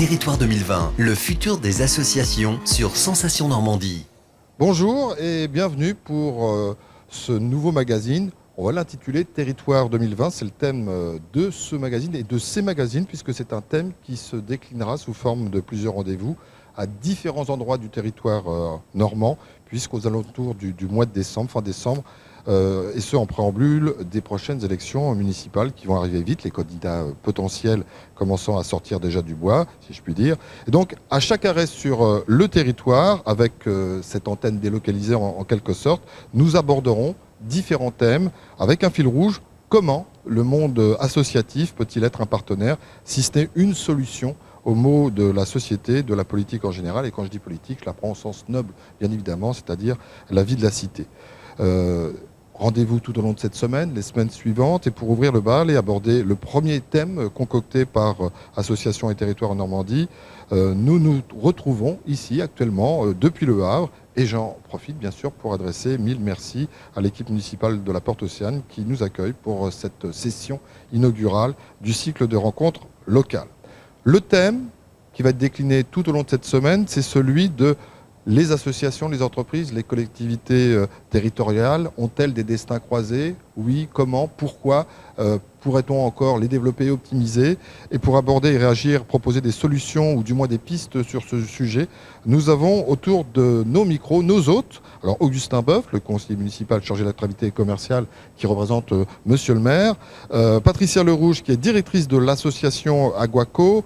Territoire 2020, le futur des associations sur Sensation Normandie. Bonjour et bienvenue pour ce nouveau magazine. On va l'intituler Territoire 2020, c'est le thème de ce magazine et de ces magazines puisque c'est un thème qui se déclinera sous forme de plusieurs rendez-vous à différents endroits du territoire normand puisqu'aux alentours du mois de décembre, fin décembre, et ce en préambule des prochaines élections municipales qui vont arriver vite, les candidats potentiels commençant à sortir déjà du bois, si je puis dire. Et donc, à chaque arrêt sur le territoire, avec cette antenne délocalisée en quelque sorte, nous aborderons différents thèmes avec un fil rouge. Comment le monde associatif peut-il être un partenaire, si ce n'est une solution aux maux de la société, de la politique en général. Et quand je dis politique, je la prends au sens noble, bien évidemment, c'est-à-dire la vie de la cité. Rendez-vous tout au long de cette semaine, les semaines suivantes, et pour ouvrir le bal et aborder le premier thème concocté par Association et Territoire en Normandie, nous nous retrouvons ici actuellement depuis Le Havre, et j'en profite bien sûr pour adresser 1000 merci à l'équipe municipale de la Porte Océane qui nous accueille pour cette session inaugurale du cycle de rencontres locales. Le thème qui va être décliné tout au long de cette semaine, c'est celui de les associations, les entreprises, les collectivités territoriales ont-elles des destins croisés? Oui, comment? Pourquoi? Pourrait-on encore les développer et optimiser? Et pour aborder et réagir, proposer des solutions ou du moins des pistes sur ce sujet, nous avons autour de nos micros, nos hôtes, alors Augustin Boeuf, le conseiller municipal chargé de l'activité commerciale qui représente Monsieur le maire, Patricia Lerouge qui est directrice de l'association Aguaco,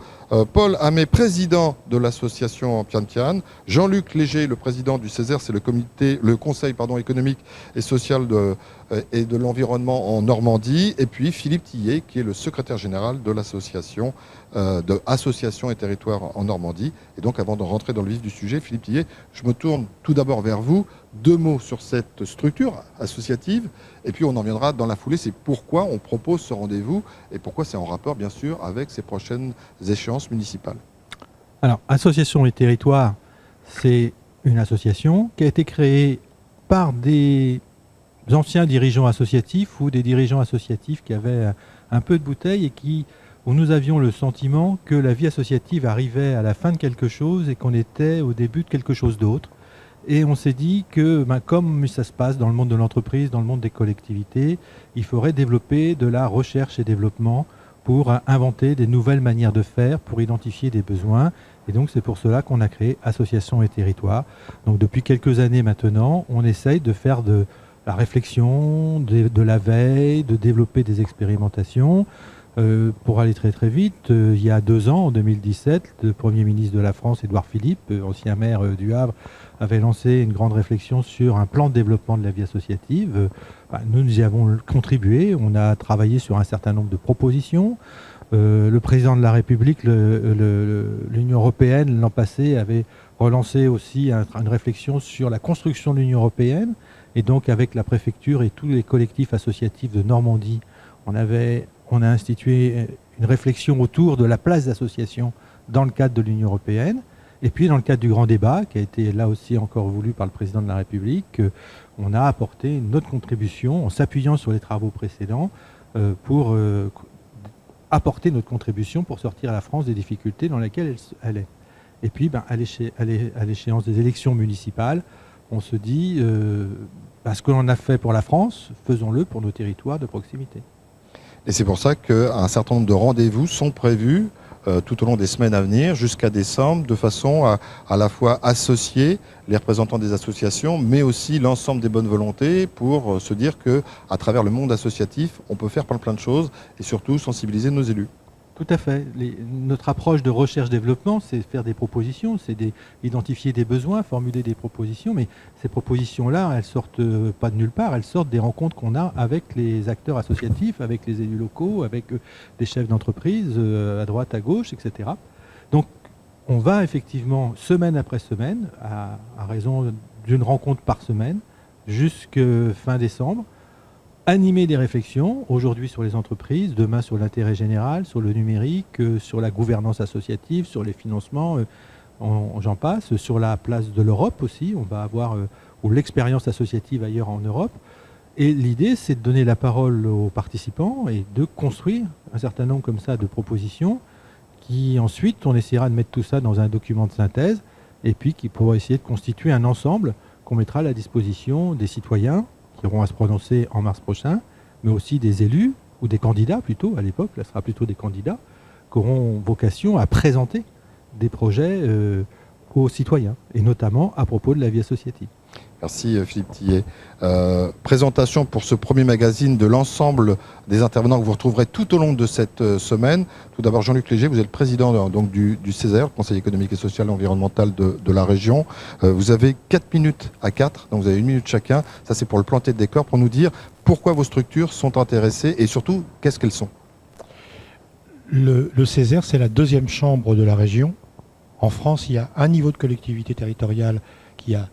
Paul Hamé, président de l'association Pian Pian, Jean-Luc Léger, le président du CESER, c'est le conseil économique et social et de l'environnement en Normandie, et puis Philippe Tillet, qui est le secrétaire général de l'association de Association et Territoire en Normandie. Et donc, avant de rentrer dans le vif du sujet, Philippe Tillet, je me tourne tout d'abord vers vous. 2 mots sur cette structure associative, et puis on en viendra dans la foulée, c'est pourquoi on propose ce rendez-vous, et pourquoi c'est en rapport, bien sûr, avec ces prochaines échéances municipales. Alors, Association et Territoire, c'est une association qui a été créée par des anciens dirigeants associatifs ou des dirigeants associatifs qui avaient un peu de bouteille et où nous avions le sentiment que la vie associative arrivait à la fin de quelque chose et qu'on était au début de quelque chose d'autre. Et on s'est dit que, comme ça se passe dans le monde de l'entreprise, dans le monde des collectivités, il faudrait développer de la recherche et développement pour inventer des nouvelles manières de faire, pour identifier des besoins. Et donc c'est pour cela qu'on a créé Association et Territoire. Donc depuis quelques années maintenant, on essaye de faire de la réflexion, de la veille, de développer des expérimentations. Pour aller très très vite, il y a 2 ans, en 2017, le Premier ministre de la France, Édouard Philippe, ancien maire du Havre, avait lancé une grande réflexion sur un plan de développement de la vie associative. Nous y avons contribué, on a travaillé sur un certain nombre de propositions. Le président de la République, l'Union européenne, l'an passé, avait relancé aussi une réflexion sur la construction de l'Union européenne. Et donc avec la préfecture et tous les collectifs associatifs de Normandie, on a institué une réflexion autour de la place d'association dans le cadre de l'Union européenne. Et puis dans le cadre du grand débat, qui a été là aussi encore voulu par le président de la République, on a apporté une autre contribution en s'appuyant sur les travaux précédents pour apporter notre contribution pour sortir la France des difficultés dans lesquelles elle est. Et puis à l'échéance des élections municipales, on se dit, ce que l'on a fait pour la France, faisons-le pour nos territoires de proximité. Et c'est pour ça qu'un certain nombre de rendez-vous sont prévus tout au long des semaines à venir, jusqu'à décembre, de façon à la fois associer les représentants des associations, mais aussi l'ensemble des bonnes volontés pour se dire qu'à travers le monde associatif, on peut faire plein de choses et surtout sensibiliser nos élus. Tout à fait. Notre approche de recherche-développement, c'est faire des propositions, c'est identifier des besoins, formuler des propositions, mais ces propositions-là, elles sortent pas de nulle part, elles sortent des rencontres qu'on a avec les acteurs associatifs, avec les élus locaux, avec des chefs d'entreprise à droite, à gauche, etc. Donc, on va effectivement, semaine après semaine, à raison d'une rencontre par semaine, jusqu'à fin décembre, animer des réflexions, aujourd'hui sur les entreprises, demain sur l'intérêt général, sur le numérique, sur la gouvernance associative, sur les financements, j'en passe, sur la place de l'Europe aussi, on va avoir ou l'expérience associative ailleurs en Europe. Et l'idée, c'est de donner la parole aux participants et de construire un certain nombre comme ça de propositions qui ensuite, on essaiera de mettre tout ça dans un document de synthèse, et puis qui pourra essayer de constituer un ensemble qu'on mettra à la disposition des citoyens qui auront à se prononcer en mars prochain, mais aussi des élus, ou des candidats plutôt, à l'époque, là ce sera plutôt des candidats, qui auront vocation à présenter des projets aux citoyens, et notamment à propos de la vie associative. Merci Philippe Tillet. Présentation pour ce premier magazine de l'ensemble des intervenants que vous retrouverez tout au long de cette semaine. Tout d'abord Jean-Luc Léger, vous êtes le président donc, du CESER, le Conseil économique et social et environnemental de la région. Vous avez 4 minutes à 4, donc vous avez 1 minute chacun. Ça c'est pour le planter de décor, pour nous dire pourquoi vos structures sont intéressées et surtout qu'est-ce qu'elles sont. Le CESER, c'est la deuxième chambre de la région. En France, il y a un niveau de collectivité territoriale qui a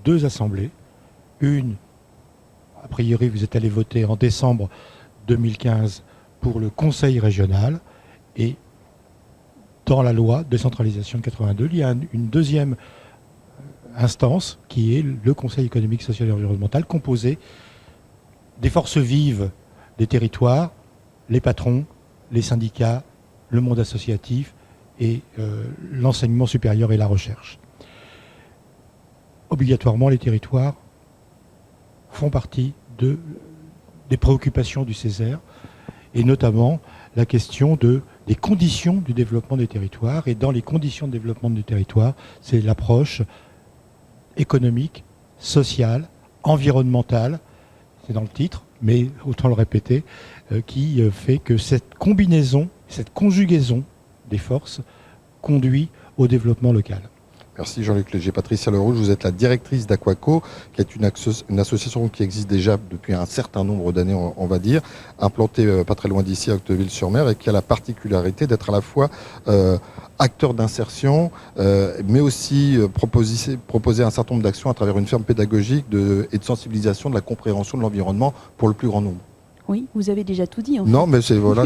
2 assemblées. Une, a priori, vous êtes allé voter en décembre 2015 pour le Conseil régional. Et dans la loi de décentralisation de 82, il y a une deuxième instance qui est le Conseil économique, social et environnemental, composé des forces vives des territoires, les patrons, les syndicats, le monde associatif et l'enseignement supérieur et la recherche. Obligatoirement, les territoires font partie des préoccupations du CESER, et notamment la question des conditions du développement des territoires. Et dans les conditions de développement du territoire, c'est l'approche économique, sociale, environnementale, c'est dans le titre, mais autant le répéter, qui fait que cette combinaison, cette conjugaison des forces conduit au développement local. Merci Jean-Luc Léger. Patricia Lerouge, vous êtes la directrice d'Aquaco, qui est une association qui existe déjà depuis un certain nombre d'années, on va dire, implantée pas très loin d'ici, à Octeville-sur-Mer, et qui a la particularité d'être à la fois acteur d'insertion, mais aussi proposer un certain nombre d'actions à travers une ferme pédagogique et de sensibilisation de la compréhension de l'environnement pour le plus grand nombre. Oui, vous avez déjà tout dit en fait. Non, mais c'est voilà.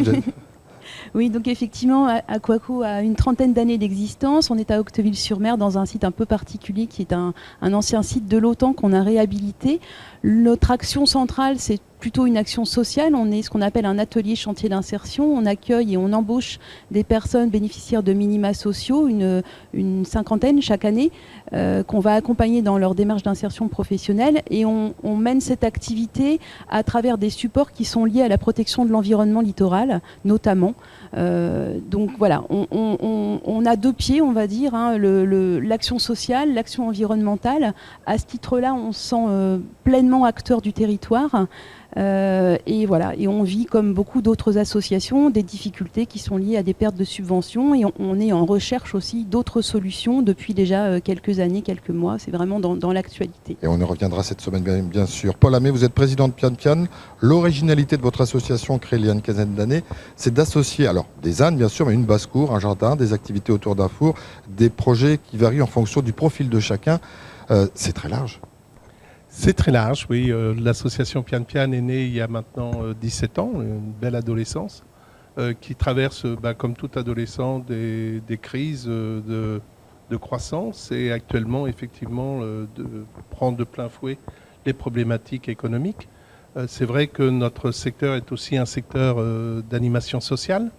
Oui, donc effectivement, Aquaco a une 30aine d'années d'existence. On est à Octeville-sur-Mer, dans un site un peu particulier qui est un ancien site de l'OTAN qu'on a réhabilité. Notre action centrale, c'est plutôt une action sociale. On est ce qu'on appelle un atelier chantier d'insertion. On accueille et on embauche des personnes bénéficiaires de minima sociaux, une cinquantaine chaque année, qu'on va accompagner dans leur démarche d'insertion professionnelle. Et on mène cette activité à travers des supports qui sont liés à la protection de l'environnement littoral, notamment. Donc voilà, on a 2 pieds, on va dire, hein, l'action sociale, l'action environnementale. À ce titre-là, on se sent pleinement acteur du territoire. Et voilà, et on vit comme beaucoup d'autres associations des difficultés qui sont liées à des pertes de subventions, et on est en recherche aussi d'autres solutions depuis déjà quelques années, quelques mois. C'est vraiment dans l'actualité. Et on y reviendra cette semaine bien sûr. Paul Hamé, vous êtes président de Pian Pian. L'originalité de votre association créée il y a une quinzaine d'années, c'est d'associer alors des ânes bien sûr, mais une basse-cour, un jardin, des activités autour d'un four, des projets qui varient en fonction du profil de chacun. C'est très large. C'est très large, oui. L'association Pian Pian est née il y a maintenant 17 ans, une belle adolescence, qui traverse, comme tout adolescent, des crises de croissance, et actuellement, effectivement, de prendre de plein fouet les problématiques économiques. C'est vrai que notre secteur est aussi un secteur d'animation sociale,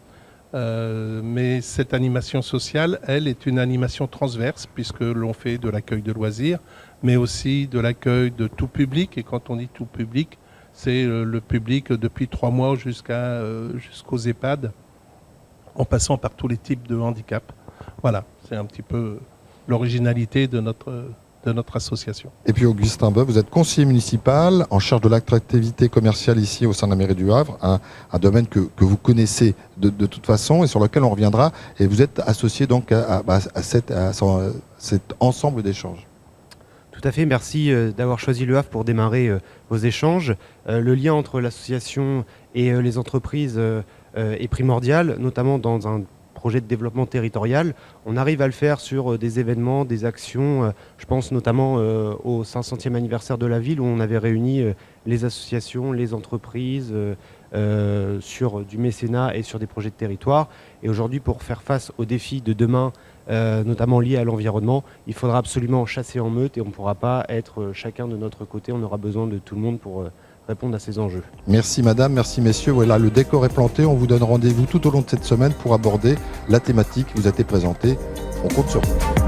mais cette animation sociale, elle, est une animation transverse, puisque l'on fait de l'accueil de loisirs, mais aussi de l'accueil de tout public. Et quand on dit tout public, c'est le public depuis 3 mois jusqu'aux EHPAD, en passant par tous les types de handicap. Voilà, c'est un petit peu l'originalité de notre association. Et puis Augustin Beuve, vous êtes conseiller municipal en charge de l'attractivité commerciale ici au sein de la mairie du Havre, un domaine que vous connaissez de toute façon et sur lequel on reviendra. Et vous êtes associé donc à cet ensemble d'échanges. Tout à fait, merci d'avoir choisi le Havre pour démarrer vos échanges. Le lien entre l'association et les entreprises est primordial, notamment dans un projet de développement territorial. On arrive à le faire sur des événements, des actions. Je pense notamment au 500e anniversaire de la ville, où on avait réuni les associations, les entreprises sur du mécénat et sur des projets de territoire. Et aujourd'hui, pour faire face aux défis de demain, notamment liés à l'environnement, il faudra absolument chasser en meute, et on ne pourra pas être chacun de notre côté. On aura besoin de tout le monde pour répondre à ces enjeux. Merci madame, merci messieurs. Voilà, le décor est planté. On vous donne rendez-vous tout au long de cette semaine pour aborder la thématique qui vous a été présentée. On compte sur vous.